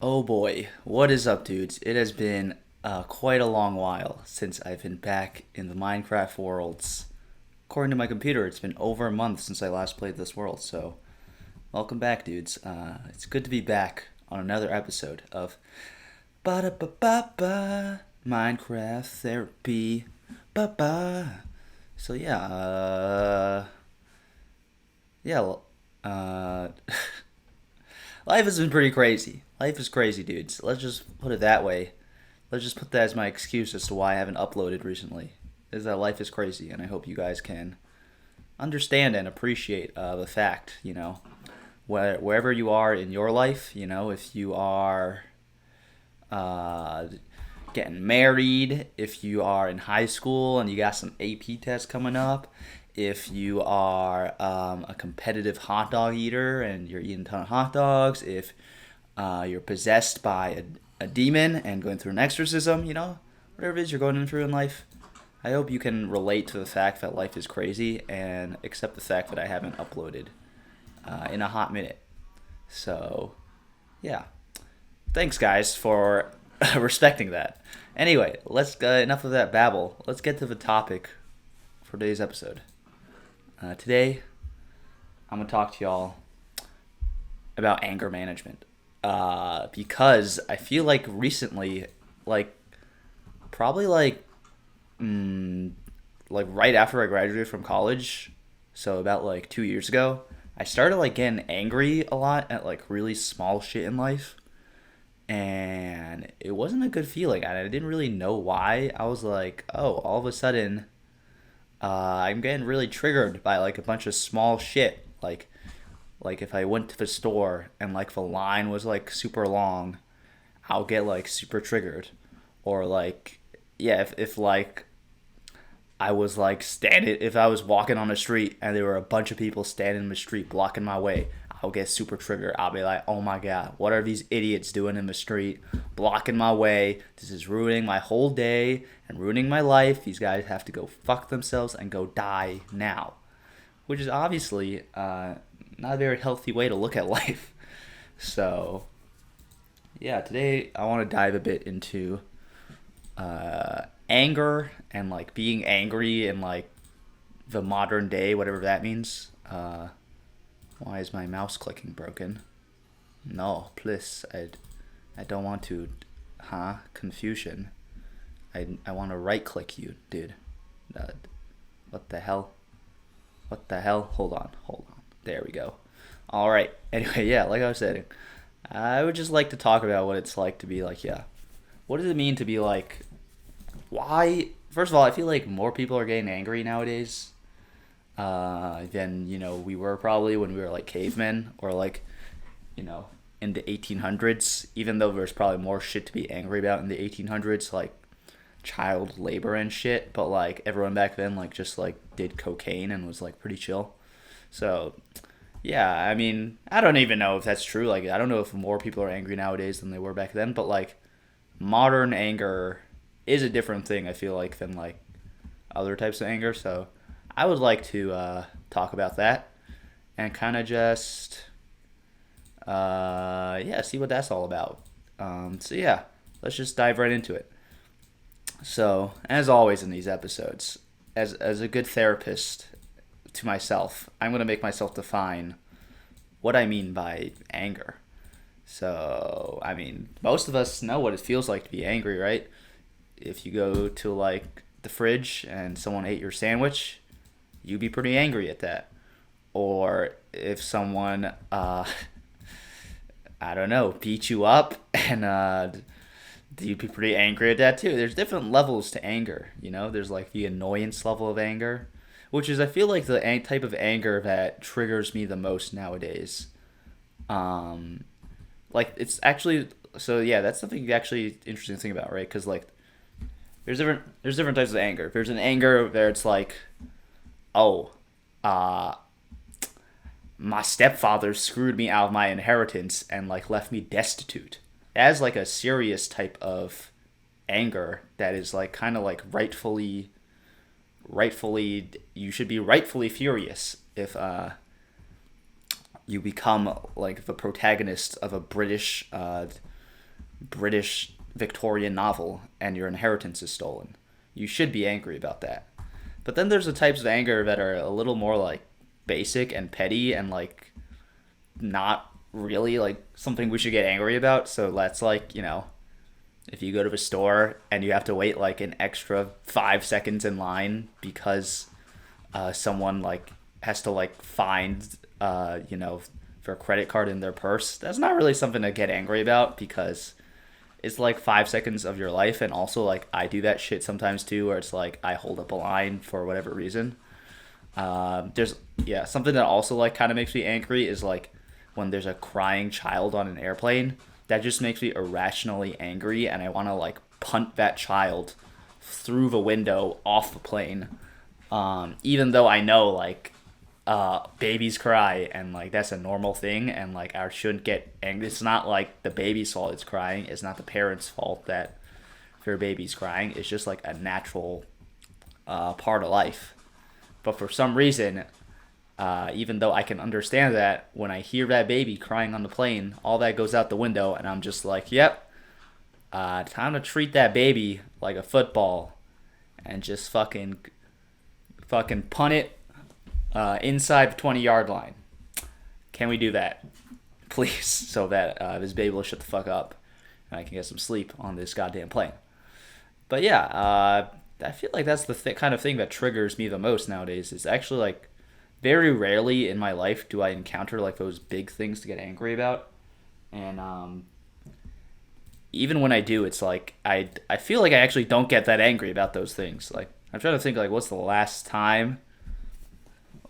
Oh boy, what is up, dudes? It has been quite a long while since I've been back in the Minecraft worlds. According to my computer, it's been over a month since I last played this world, so welcome back, dudes. It's good to be back on another episode of Ba Da Ba Ba Ba Minecraft Therapy. Ba Ba. So yeah, well, uh, life has been pretty crazy. Life is crazy, dudes. Let's just put it that way. Let's just put that as my excuse as to why I haven't uploaded recently. Is that life is crazy, and I hope you guys can understand and appreciate the fact, wherever you are in your life, if you are uh, getting married, if you are in high school and you got some AP tests coming up, if you are a competitive hot dog eater and you're eating a ton of hot dogs, if you're possessed by a demon and going through an exorcism, whatever it is you're going through in life, I hope you can relate to the fact that life is crazy and accept the fact that I haven't uploaded in a hot minute. So, yeah. Thanks, guys, for respecting that. Anyway, let's enough of that babble. Let's get to the topic for today's episode. Today, I'm gonna talk to y'all about anger management. Because I feel like recently, like probably like right after I graduated from college, so about like 2 years ago, I started like getting angry a lot at like really small shit in life, and it wasn't a good feeling. And I didn't really know why. I was like, oh, all of a sudden, I'm getting really triggered by like a bunch of small shit, like if I went to the store and like the line was like super long, I'll get like super triggered. Or like yeah, if like I was like standing if I was walking on the street and there were a bunch of people standing in the street blocking my way, I'll get super triggered. I'll be like, "Oh my god, what are these idiots doing in the street blocking my way? This is ruining my whole day and ruining my life. These guys have to go fuck themselves and go die now." Which is obviously not a very healthy way to look at life. So, yeah, today I want to dive a bit into anger and like being angry in like the modern day, whatever that means. Why is my mouse clicking broken? No, please, I don't want to. Huh? Confusion. I want to right click you, dude. Uh, what the hell? What the hell? Hold on, hold on. There we go. All right. Anyway, yeah, like I was saying, I would just like to talk about what it's like to be like, yeah. What does it mean to be like, why? First of all, I feel like more people are getting angry nowadays than, we were probably when we were like cavemen or like, you know, in the 1800s, even though there's probably more shit to be angry about in the 1800s, like child labor and shit, but like everyone back then like just like did cocaine and was like pretty chill. So, yeah, I mean, I don't even know if that's true. Like, I don't know if more people are angry nowadays than they were back then, but like, modern anger is a different thing, I feel like, than like other types of anger. So, I would like to talk about that and kind of just, yeah, see what that's all about. So, yeah, let's just dive right into it. So, as always in these episodes, as a good therapist to myself, I'm going to make myself define what I mean by anger. So, I mean, most of us know what it feels like to be angry, right? If you go to like the fridge and someone ate your sandwich, you'd be pretty angry at that. Or if someone, I don't know, beat you up and you'd be pretty angry at that too. There's different levels to anger, There's like the annoyance level of anger, which is I feel like the type of anger that triggers me the most nowadays. Um, like it's actually so yeah, that's something actually interesting to think about, right? Because like there's different types of anger. There's an anger where it's like, oh, uh, my stepfather screwed me out of my inheritance and like left me destitute. As like a serious type of anger that is like kind of like rightfully you should be rightfully furious if you become like the protagonist of a British British Victorian novel and your inheritance is stolen. You should be angry about that. But then there's the types of anger that are a little more like basic and petty and like not really like something we should get angry about. So that's like, if you go to a store and you have to wait like an extra 5 seconds in line because someone like has to like find their credit card in their purse, that's not really something to get angry about because it's like 5 seconds of your life. And also like I do that shit sometimes too, where it's like I hold up a line for whatever reason. There's something that also like kind of makes me angry is like when there's a crying child on an airplane. That just makes me irrationally angry, and I want to like punt that child through the window off the plane. Even though I know like babies cry and like that's a normal thing, and like I shouldn't get angry. It's not like the baby's fault it's crying. It's not the parents' fault that their baby's crying. It's just like a natural part of life. But for some reason, even though I can understand that, when I hear that baby crying on the plane, all that goes out the window, and I'm just like, yep, time to treat that baby like a football, and just fucking punt it inside the 20-yard line. Can we do that, please, so that this baby will shut the fuck up, and I can get some sleep on this goddamn plane? But yeah, I feel like that's the kind of thing that triggers me the most nowadays. Is actually like very rarely in my life do I encounter like those big things to get angry about, and even when I do, it's like I feel like I actually don't get that angry about those things. Like I'm trying to think like what's the last time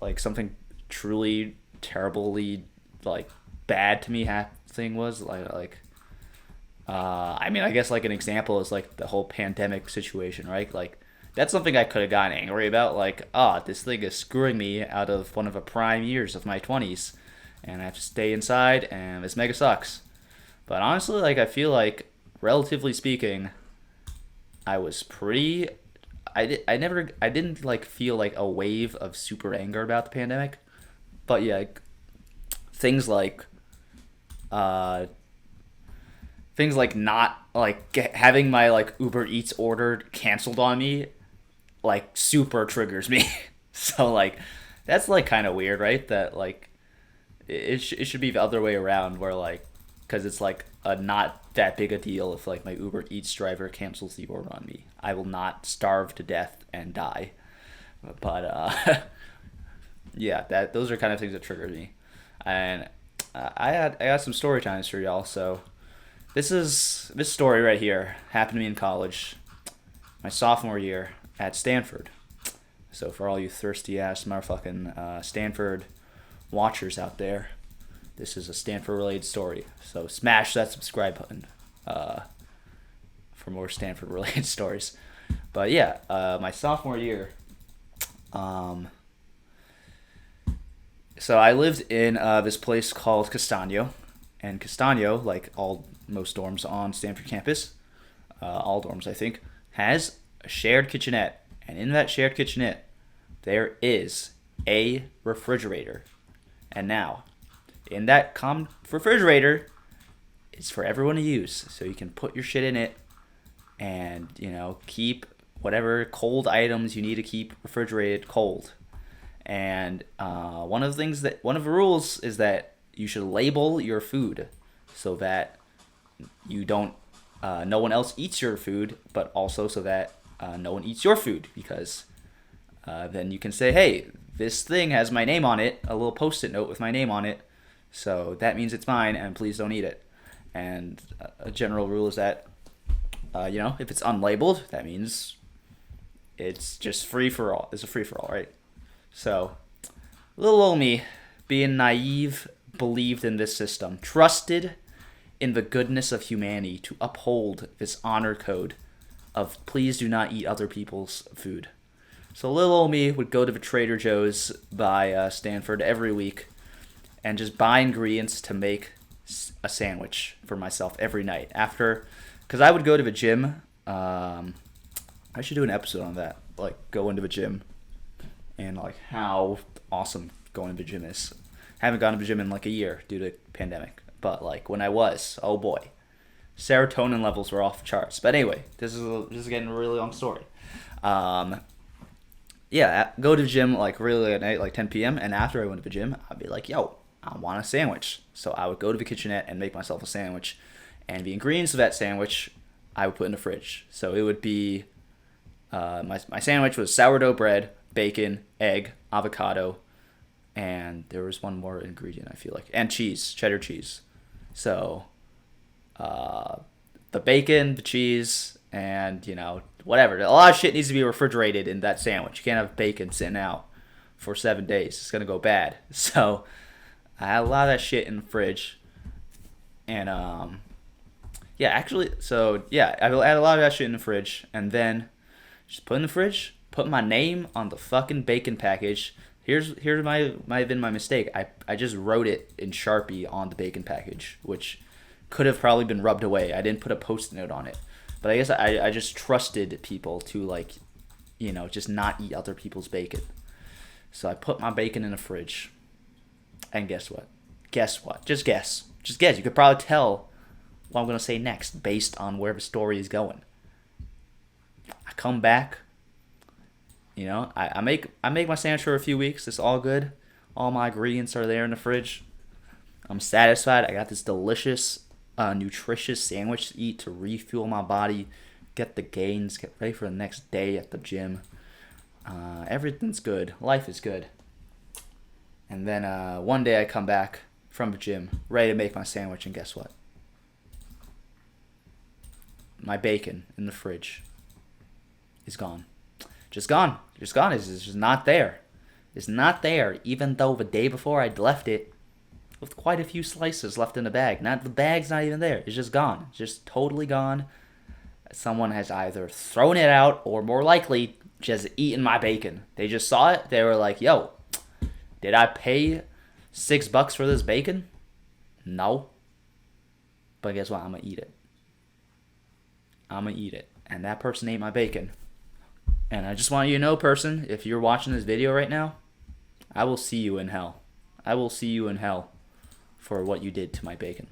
like something truly terribly like bad to me thing was I mean I guess like an example is like the whole pandemic situation, right? Like that's something I could have gotten angry about. Like, this thing is screwing me out of one of the prime years of my 20s. And I have to stay inside, and this mega sucks. But honestly, like, I feel like, relatively speaking, I was pretty. I didn't, like, feel like a wave of super anger about the pandemic. But yeah, things like, not, like, having my, like, Uber Eats order canceled on me like super triggers me. So like that's like kind of weird, right? That like it should be the other way around, where like because it's like a not that big a deal if like my Uber Eats driver cancels the order on me. I will not starve to death and die. But yeah, that those are kind of things that trigger me. And I got some story times for y'all. So this story right here happened to me in college, my sophomore year at Stanford. So for all you thirsty ass motherfucking Stanford watchers out there, this is a Stanford related story. So smash that subscribe button for more Stanford related stories. But yeah, my sophomore year, so I lived in this place called Castano, and Castano, like most dorms on Stanford campus, all dorms I think, has a shared kitchenette, and in that shared kitchenette, there is a refrigerator. And now, in that common refrigerator, it's for everyone to use, so you can put your shit in it, and keep whatever cold items you need to keep refrigerated cold. And one of the rules is that you should label your food so that you don't no one else eats your food, but also so that no one eats your food, because then you can say, hey, this thing has my name on it, a little post-it note with my name on it, so that means it's mine, and please don't eat it. And a general rule is that, if it's unlabeled, that means it's just free for all. It's a free for all, right? So, little old me, being naive, believed in this system, trusted in the goodness of humanity to uphold this honor code of please do not eat other people's food. So little old me would go to the Trader Joe's by Stanford every week and just buy ingredients to make a sandwich for myself every night after, because I would go to the gym. I should do an episode on that, like go into the gym and like how awesome going to the gym is. I haven't gone to the gym in like a year due to pandemic, but like when I was, oh boy, Serotonin levels were off the charts. But anyway, this is getting a really long story. Um, yeah, go to the gym like really late at night, like 10 p.m. And after I went to the gym, I'd be like, yo, I want a sandwich. So I would go to the kitchenette and make myself a sandwich. And the ingredients of that sandwich, I would put in the fridge. So it would be my sandwich was sourdough bread, bacon, egg, avocado, and there was one more ingredient I feel like, and cheese, cheddar cheese. So uh, the bacon, the cheese, and whatever. A lot of shit needs to be refrigerated in that sandwich. You can't have bacon sitting out for 7 days. It's gonna go bad. So I had a lot of that shit in the fridge, and yeah, actually, so yeah, I had a lot of that shit in the fridge, and then just put in the fridge, put my name on the fucking bacon package. Here's my might have been my mistake. I just wrote it in Sharpie on the bacon package, which could have probably been rubbed away. I didn't put a post-it note on it. But I guess I just trusted people to like, just not eat other people's bacon. So I put my bacon in the fridge. And guess what? Guess what? Just guess. Just guess. You could probably tell what I'm going to say next based on where the story is going. I come back. I make my sandwich for a few weeks. It's all good. All my ingredients are there in the fridge. I'm satisfied. I got this delicious, nutritious sandwich to eat to refuel my body, get the gains, get ready for the next day at the gym. Everything's good. Life is good. And then one day I come back from the gym, ready to make my sandwich, and guess what? My bacon in the fridge is gone. Just gone. Just gone. It's just not there. It's not there, even though the day before I'd left it with quite a few slices left in the bag. The bag's not even there. It's just gone. It's just totally gone. Someone has either thrown it out or more likely just eaten my bacon. They just saw it. They were like, yo, did I pay $6 for this bacon? No. But guess what? I'm going to eat it. I'm going to eat it. And that person ate my bacon. And I just want you to know, person, if you're watching this video right now, I will see you in hell. I will see you in hell for what you did to my bacon.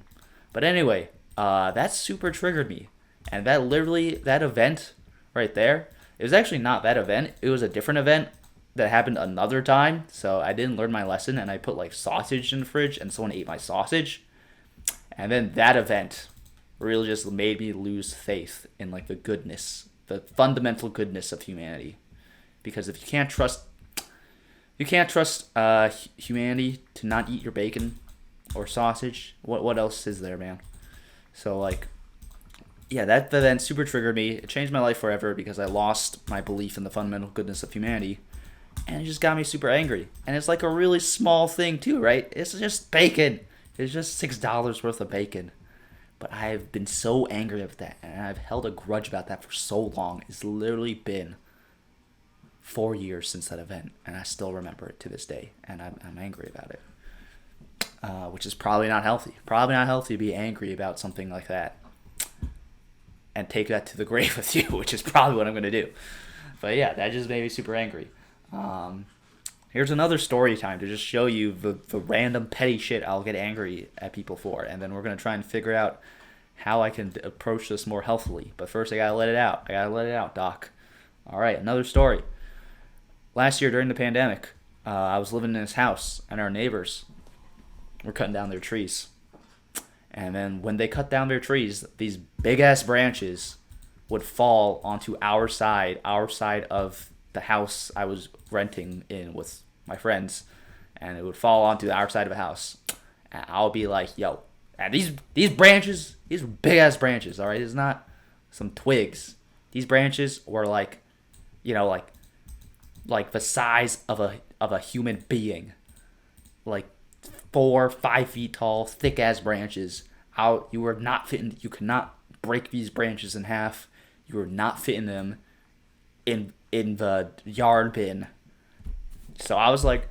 But anyway, that super triggered me. And that event right there, it was actually not that event. It was a different event that happened another time. So I didn't learn my lesson, and I put like sausage in the fridge, and someone ate my sausage. And then that event really just made me lose faith in like the goodness, the fundamental goodness of humanity. Because if you can't trust humanity to not eat your bacon or sausage, what else is there, man? So like, yeah, that event super triggered me. It changed my life forever because I lost my belief in the fundamental goodness of humanity, and it just got me super angry. And it's like a really small thing too, right? It's just bacon. It's just $6 worth of bacon. But I've been so angry about that, and I've held a grudge about that for so long. It's literally been 4 years since that event, and I still remember it to this day, and I'm angry about it. Which is probably not healthy. Probably not healthy to be angry about something like that and take that to the grave with you, which is probably what I'm going to do. But yeah, that just made me super angry. Here's another story time to just show you the random petty shit I'll get angry at people for. And then we're going to try and figure out how I can approach this more healthily. But first, I got to let it out. Doc. All right, another story. Last year during the pandemic, I was living in this house, and our neighbors were cutting down their trees. And then when they cut down their trees, these big-ass branches would fall onto our side of the house I was renting in with my friends, and it would fall onto our side of the house. And I'll be like, yo, these branches, these are big-ass branches, all right? It's not some twigs. These branches were like, like the size of a human being. Like 4-5 feet tall, thick ass branches. You were not fitting. You could not break these branches in half. You were not fitting them in the yard bin. So I was like,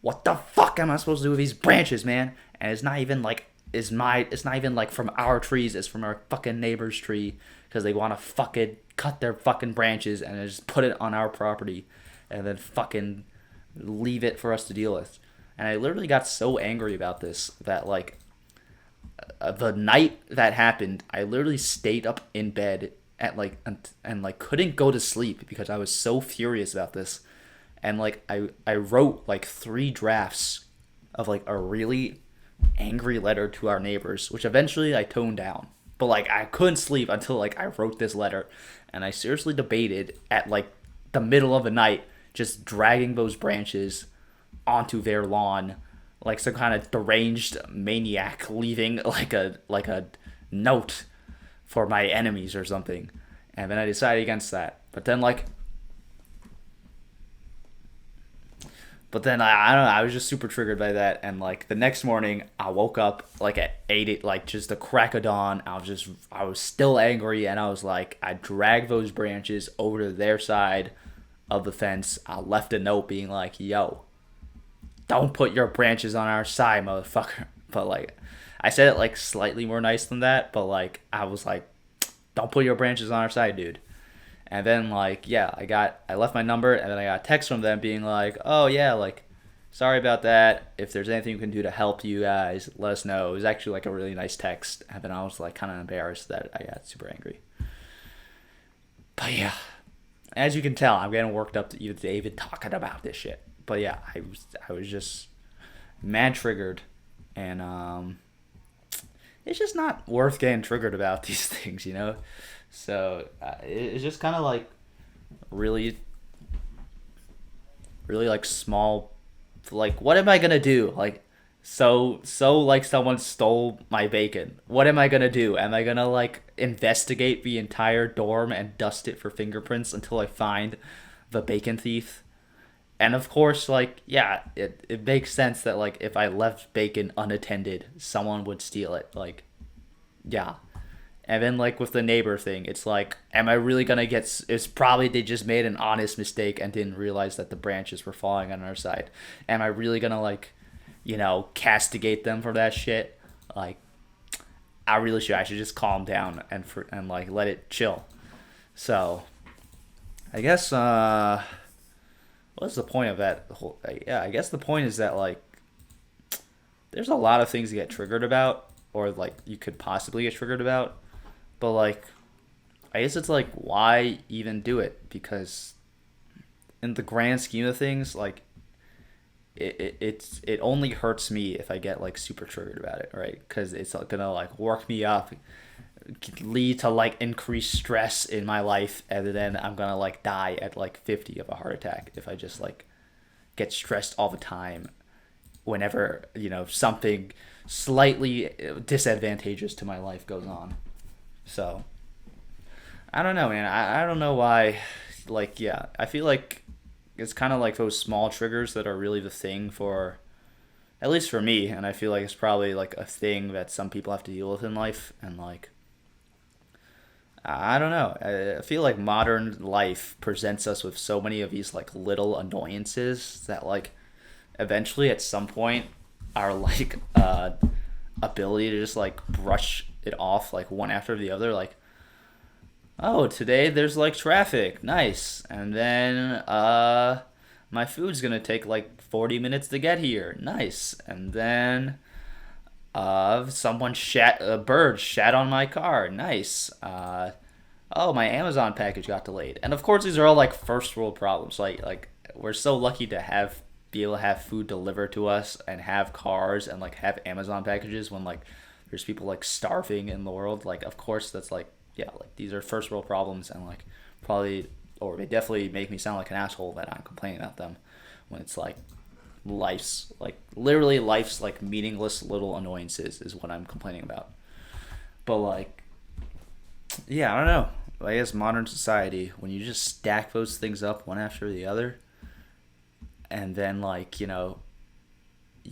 what the fuck am I supposed to do with these branches, man? And it's not even like it's not even like from our trees. It's from our fucking neighbor's tree, because they want to fucking cut their fucking branches and just put it on our property and then fucking leave it for us to deal with. And I literally got so angry about this that like the night that happened, I literally stayed up in bed at like and like couldn't go to sleep because I was so furious about this, and like I wrote like three drafts of like a really angry letter to our neighbors, which eventually I toned down. But like I couldn't sleep until like I wrote this letter, and I seriously debated at like the middle of the night just dragging those branches onto their lawn like some kind of deranged maniac leaving like a note for my enemies or something. And then I decided against that. But then I don't know. I was just super triggered by that, and like the next morning, I woke up like at 8, like just the crack of dawn. I was still angry, and I was like, I dragged those branches over to their side of the fence. I left a note being like, "Yo, don't put your branches on our side, motherfucker." But like, I said it like slightly more nice than that. But like, I was like, "Don't put your branches on our side, dude." And then like yeah, I left my number, and then I got a text from them being like, "Oh yeah, like sorry about that. If there's anything you can do to help you guys, let us know." It was actually like a really nice text, and then I was like kind of embarrassed that I got super angry. But yeah, as you can tell, I'm getting worked up to even talking about this shit. But yeah, I was just mad triggered, and it's just not worth getting triggered about these things, you know. So it's just kind of like really, really like small. Like, what am I gonna do? Like, so like someone stole my bacon. What am I gonna do? Am I gonna like investigate the entire dorm and dust it for fingerprints until I find the bacon thief? And of course, like, yeah, it makes sense that like if I left bacon unattended, someone would steal it. Like, yeah. And then like with the neighbor thing, it's like, am I really gonna get? It's probably they just made an honest mistake and didn't realize that the branches were falling on our side. Am I really gonna like, castigate them for that shit? Like, I really should. I should just calm down and like let it chill. So I guess what's the point of that whole? Yeah, I guess the point is that like there's a lot of things to get triggered about, or like you could possibly get triggered about, but like I guess it's like why even do it? Because in the grand scheme of things, like it only hurts me if I get like super triggered about it, right? Because it's gonna like work me up, lead to like increased stress in my life, and then I'm gonna like die at like 50 of a heart attack if I just like get stressed all the time whenever something slightly disadvantageous to my life goes on. So I don't know, man. I don't know why. Like, yeah, I feel like it's kind of like those small triggers that are really the thing for, at least for me. And I feel like it's probably like a thing that some people have to deal with in life. And like, I don't know. I feel like modern life presents us with so many of these like little annoyances that like eventually at some point our like ability to just like brush it off like one after the other, like, oh, today there's like traffic, nice, and then my food's gonna take like 40 minutes to get here, nice, and then someone shat a bird shat on my car, nice. Oh, my Amazon package got delayed, and of course these are all like first world problems. Like we're so lucky to have be able to have food delivered to us and have cars and like have Amazon packages when like there's people like starving in the world. Like, of course that's like, yeah, like these are first world problems, and like probably, or they definitely make me sound like an asshole that I'm complaining about them when it's like life's like literally life's like meaningless little annoyances is what I'm complaining about. But like, yeah, I don't know. I guess modern society, when you just stack those things up one after the other, and then like you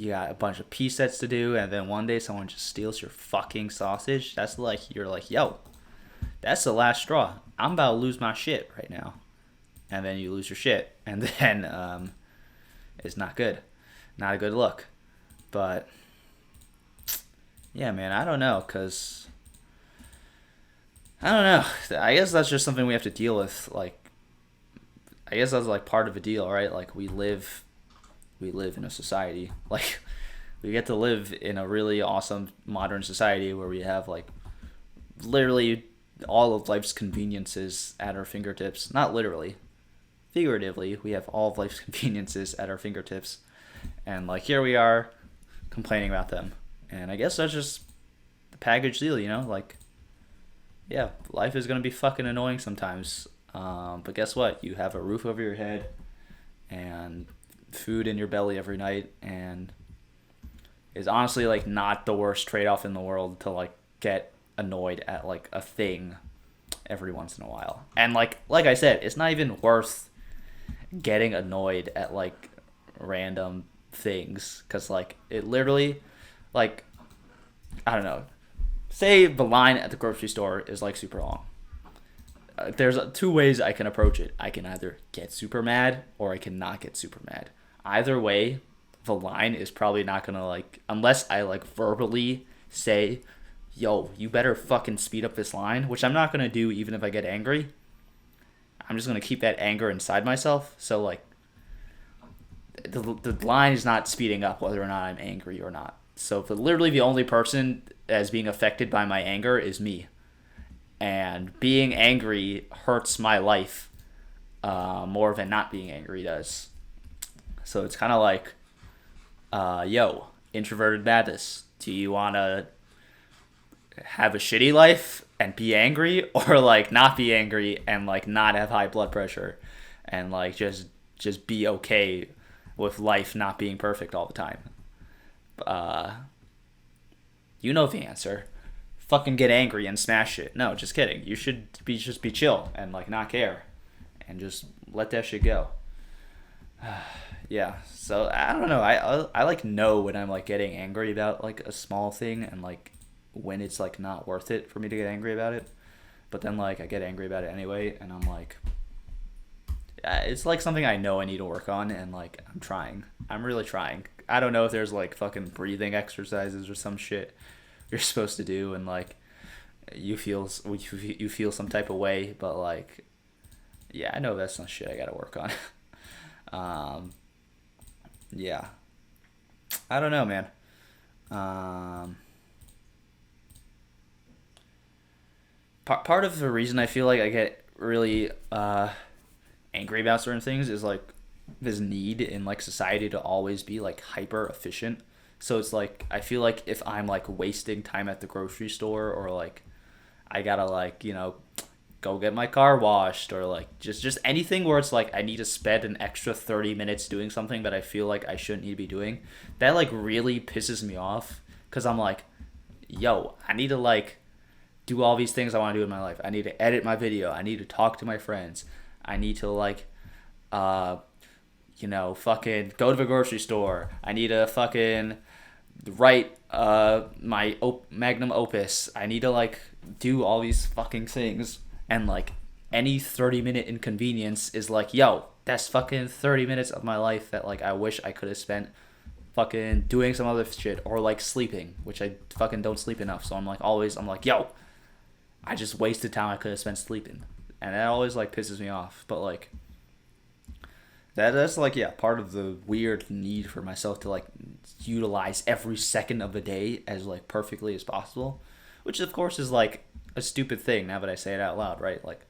got a bunch of pea sets to do, and then one day someone just steals your fucking sausage. That's like, you're like, yo, that's the last straw. I'm about to lose my shit right now. And then you lose your shit, and then it's not good, not a good look. But yeah, man, I don't know, cause I don't know. I guess that's just something we have to deal with. Like, I guess that's like part of the deal, right? Like we live in a society. Like We get to live in a really awesome modern society where we have like literally all of life's conveniences at our fingertips. Not literally, figuratively, we have all of life's conveniences at our fingertips. And like here we are complaining about them. And I guess that's just the package deal, you know? Like, yeah, life is going to be fucking annoying sometimes. But guess what? You have a roof over your head and food in your belly every night, and it's honestly like not the worst trade-off in the world to like get annoyed at like a thing every once in a while. And like I said, it's not even worth getting annoyed at like random things, because like it literally, like, I don't know, say the line at the grocery store is like super long. There's two ways I can approach it. I can either get super mad or I can not get super mad. Either way, the line is probably not gonna like, unless I like verbally say, yo, you better fucking speed up this line, which I'm not gonna do even if I get angry. I'm just gonna keep that anger inside myself. So like, the line is not speeding up whether or not I'm angry or not. So literally the only person as being affected by my anger is me. And being angry hurts my life more than not being angry does. So it's kind of like, yo, introverted madness. Do you want to have a shitty life and be angry, or like not be angry and like not have high blood pressure and like just be okay with life not being perfect all the time? You know the answer. Fucking get angry and smash it. No, just kidding. You should just be chill and like not care and just let that shit go. Yeah, so I don't know. I like know when I'm like getting angry about like a small thing, and like when it's like not worth it for me to get angry about it. But then like I get angry about it anyway, and I'm like, it's like something I know I need to work on, and like I'm trying. I'm really trying. I don't know if there's like fucking breathing exercises or some shit you're supposed to do, and like you feel some type of way, but like, yeah, I know that's not shit I gotta work on. Yeah, I don't know, man. Part of the reason I feel like I get really angry about certain things is like this need in like society to always be like hyper efficient. So it's like I feel like if I'm like wasting time at the grocery store, or like I gotta like, you know, go get my car washed, or like just anything where it's like I need to spend an extra 30 minutes doing something that I feel like I shouldn't need to be doing, that like really pisses me off, because I'm like, yo, I need to like do all these things I want to do in my life. I need to edit my video. I need to talk to my friends. I need to like you know, fucking go to the grocery store. I need to fucking write my magnum opus. I need to like do all these fucking things, and like any 30-minute inconvenience is like, yo, that's fucking 30 minutes of my life that like I wish I could have spent fucking doing some other shit, or like sleeping, which I fucking don't sleep enough. So I'm like, yo, I just wasted time I could have spent sleeping. And that always like pisses me off. But like that's like, yeah, part of the weird need for myself to like utilize every second of the day as like perfectly as possible, which of course is like a stupid thing now that I say it out loud, right? Like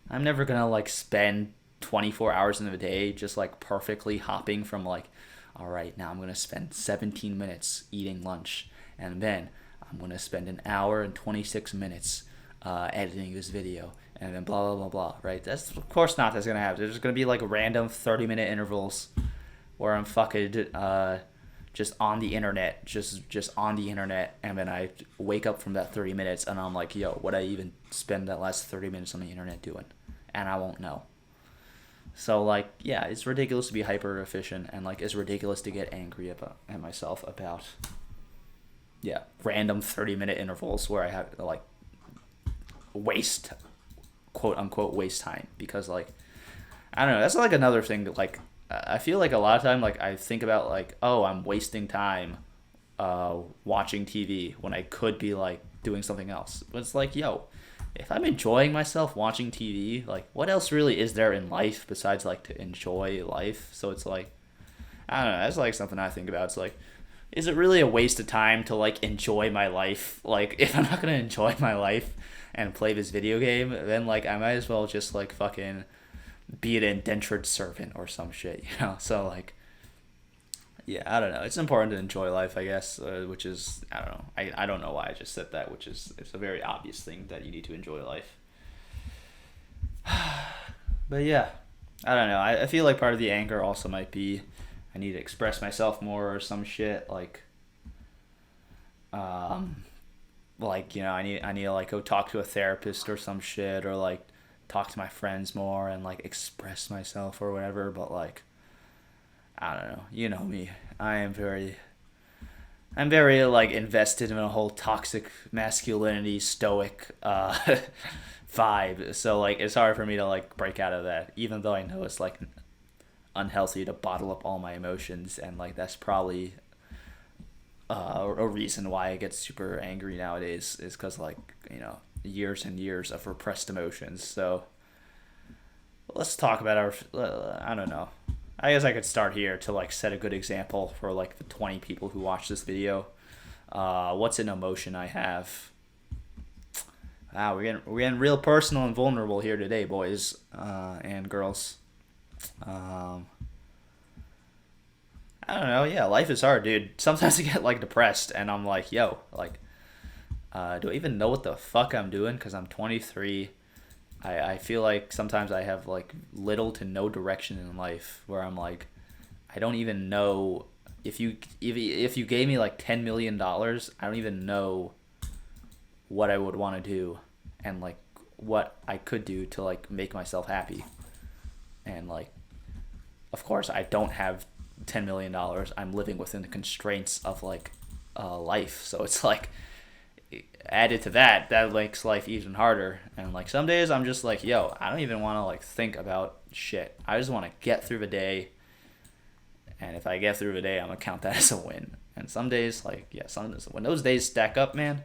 I'm never gonna like spend 24 hours in the day just like perfectly hopping from like, all right, now I'm gonna spend 17 minutes eating lunch, and then I'm gonna spend an hour and 26 minutes editing this video, and then blah blah blah blah, right? That's of course not that's gonna happen. There's gonna be like random 30-minute intervals where I'm fucking just on the internet, just on the internet, and then I wake up from that 30 minutes and I'm like, yo, what I even spend that last 30 minutes on the internet doing? And I won't know. So like, yeah, it's ridiculous to be hyper efficient, and like it's ridiculous to get angry at myself about, yeah, random 30-minute intervals where I have to like waste, quote unquote, waste time, because like I don't know, that's like another thing that like I feel like a lot of time like I think about like, oh, I'm wasting time watching TV when I could be like doing something else. But it's like, yo, if I'm enjoying myself watching TV, like what else really is there in life besides like to enjoy life? So it's like, I don't know, that's like something I think about. It's like, is it really a waste of time to like enjoy my life? Like if I'm not gonna enjoy my life and play this video game, then like I might as well just like fucking be an indentured servant or some shit, you know? So like yeah, I don't know. It's important to enjoy life, I guess, which is I don't know. I don't know why I just said that, which is it's a very obvious thing that you need to enjoy life. But yeah, I don't know. I feel like part of the anger also might be I need to express myself more or some shit um like you know I need to like go talk to a therapist or some shit or like talk to my friends more and like express myself or whatever. But like I don't know. You know me. I'm very like invested in a whole toxic masculinity stoic vibe. So like it's hard for me to like break out of that, even though I know it's like unhealthy to bottle up all my emotions, and like that's probably a reason why I get super angry nowadays is because like you know years and years of repressed emotions. So let's talk about our I don't know. I guess I could start here to like set a good example for like the 20 people who watch this video. What's an emotion I have? Wow, we're getting real personal and vulnerable here today, boys and girls. Um, I don't know. Yeah, life is hard, dude. Sometimes I get like depressed, and I'm like, yo, like, do I even know what the fuck I'm doing? Because I'm 23. I feel like sometimes I have like little to no direction in life, where I'm like, I don't even know if you gave me like $10 million, I don't even know what I would want to do, and like what I could do to like make myself happy. And like, of course, I don't have $10 million. I'm living within the constraints of like life, so it's like added to that, that makes life even harder. And like some days I'm just like, yo, I don't even want to like think about shit. I just want to get through the day, and if I get through the day, I'm gonna count that as a win. And some days, like yeah, when those days stack up, man,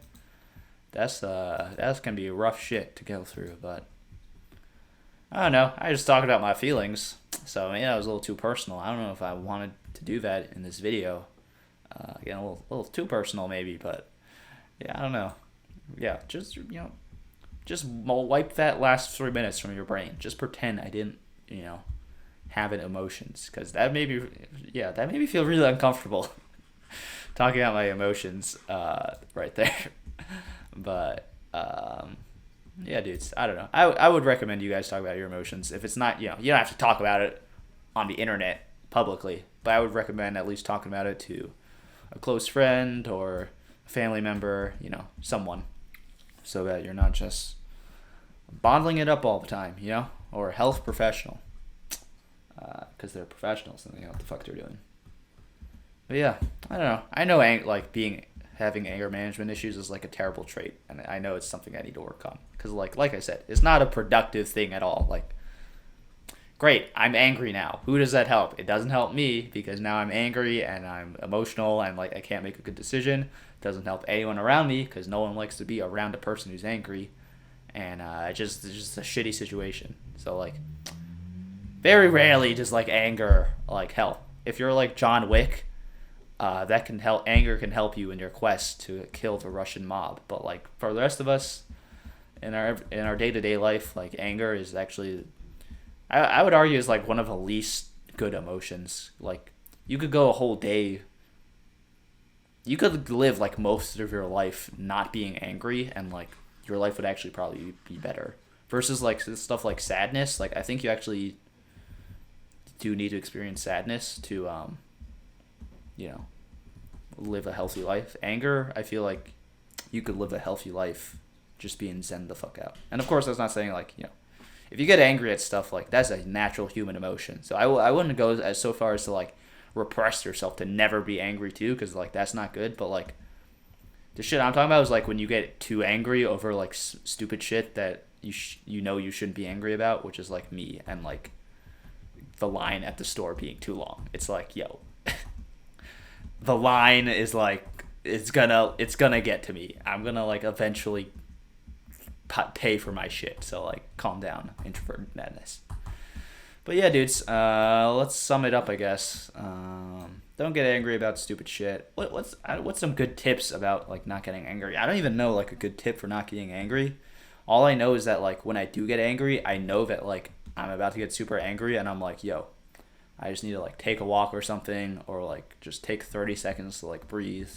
that's gonna be rough shit to go through. But I don't know. I just talked about my feelings, so yeah, it was a little too personal. I don't know if I wanted to do that in this video. Again, a little too personal maybe, but yeah, I don't know. Yeah, just you know, just wipe that last 3 minutes from your brain. Just pretend I didn't, you know, have any emotions, because that made me feel really uncomfortable talking about my emotions right there. But yeah, dudes, I don't know. I would recommend you guys talk about your emotions. If it's not, you know, you don't have to talk about it on the internet publicly, but I would recommend at least talking about it to a close friend or a family member, you know, someone, so that you're not just bottling it up all the time, you know, or a health professional, because they're professionals and they know what the fuck they're doing. But yeah, I don't know. I know like having anger management issues is like a terrible trait, and I know it's something I need to work on, because like I said, it's not a productive thing at all. Like, great, I'm angry now. Who does that help? It doesn't help me, because now I'm angry and I'm emotional and like I can't make a good decision. It doesn't help anyone around me, because no one likes to be around a person who's angry, and it's just a shitty situation. So like, very rarely does like anger like help. If you're like John Wick, that can help. Anger can help you in your quest to kill the Russian mob. But like for the rest of us in our day-to-day life, like anger is actually, I would argue, is like one of the least good emotions. Like you could go a whole day, you could live like most of your life not being angry, and like your life would actually probably be better. Versus like stuff like sadness. Like I think you actually do need to experience sadness to you know, live a healthy life. Anger, I feel like you could live a healthy life just being zen the fuck out. And of course, that's not saying like, you know, if you get angry at stuff, like that's a natural human emotion. So I wouldn't go as so far as to like repress yourself to never be angry too, because like that's not good. But like the shit I'm talking about is like when you get too angry over like stupid shit that you know you shouldn't be angry about, which is like me and like the line at the store being too long. It's like, yo, the line is like it's gonna get to me. I'm gonna like eventually pay for my shit. So like, calm down, introvert madness. But yeah, dudes, let's sum it up, I guess. Don't get angry about stupid shit. What's some good tips about like not getting angry? I don't even know like a good tip for not getting angry. All I know is that like when I do get angry, I know that like I'm about to get super angry, and I'm like, yo, I just need to like take a walk or something, or like just take 30 seconds to like breathe.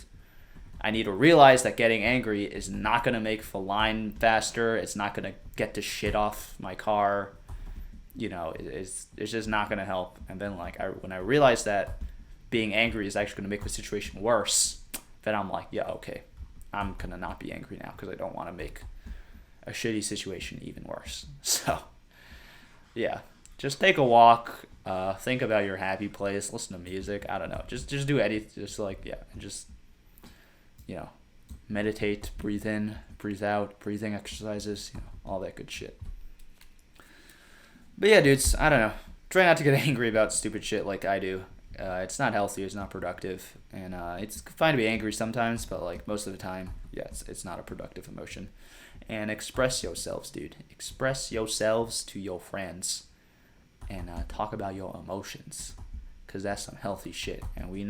I need to realize that getting angry is not gonna make the line faster. It's not gonna get the shit off my car. You know, it's just not gonna help. And then like when I realize that being angry is actually gonna make the situation worse, then I'm like, yeah, okay, I'm gonna not be angry now because I don't want to make a shitty situation even worse. So yeah, just take a walk. Think about your happy place. Listen to music. I don't know. Just do anything. Just like yeah, and just you know, meditate, breathe in, breathe out, breathing exercises, you know, all that good shit. But yeah, dudes, I don't know. Try not to get angry about stupid shit like I do. It's not healthy. It's not productive, and it's fine to be angry sometimes, but like most of the time, yeah, it's not a productive emotion. And express yourselves, dude. Express yourselves to your friends, and talk about your emotions, cause that's some healthy shit. And we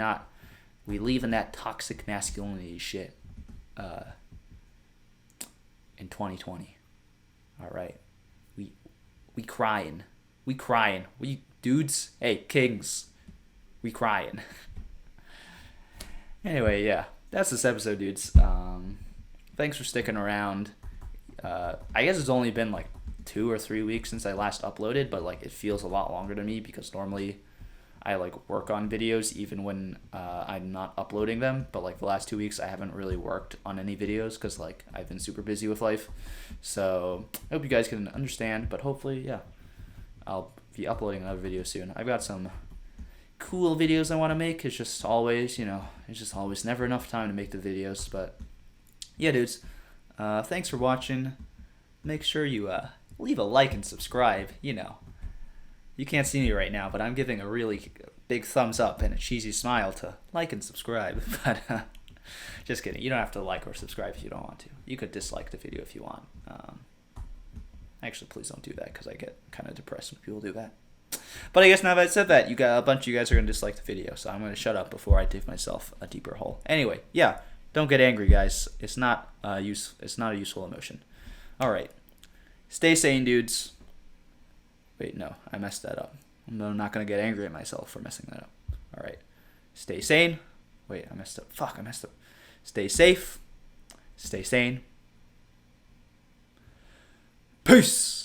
leaving that toxic masculinity shit in 2020. All right, we crying, we dudes. Hey, kings, we crying. Anyway, yeah, that's this episode, dudes. Thanks for sticking around. I guess it's only been like 2 or 3 weeks since I last uploaded, but like it feels a lot longer to me because normally I like work on videos even when I'm not uploading them. But like the last 2 weeks, I haven't really worked on any videos because like I've been super busy with life. So I hope you guys can understand. But hopefully, yeah, I'll be uploading another video soon. I've got some cool videos I want to make. It's just always, it's just always never enough time to make the videos. But yeah, dudes, thanks for watching. Make sure you leave a like and subscribe. You can't see me right now, but I'm giving a really big thumbs up and a cheesy smile to like and subscribe. But just kidding. You don't have to like or subscribe if you don't want to. You could dislike the video if you want. Actually, please don't do that because I get kind of depressed when people do that. But I guess now that I said that, a bunch of you guys are going to dislike the video, so I'm going to shut up before I dig myself a deeper hole. Anyway, yeah, don't get angry, guys. It's not It's not a useful emotion. All right, stay sane, dudes. Wait, no, I messed that up. I'm not going to get angry at myself for messing that up. All right. Stay sane. Wait, I messed up. Fuck, I messed up. Stay safe. Stay sane. Peace.